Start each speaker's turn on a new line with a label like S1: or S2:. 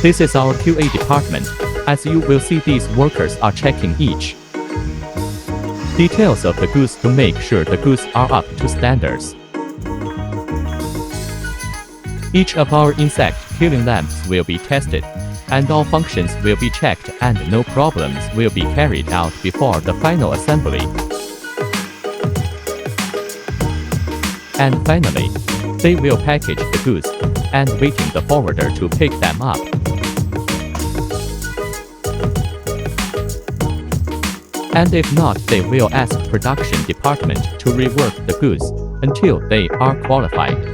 S1: This is our QA department. As you will see, these workers are checking each details of the goods to make sure the goods are up to standards. Each of our insect killing lamps will be tested, and all functions will be checked, and no problems will be carried out before the final assembly. And finally, they will package the goods and waiting the forwarder to pick them up. And if not, they will ask production department to rework the goods until they are qualified.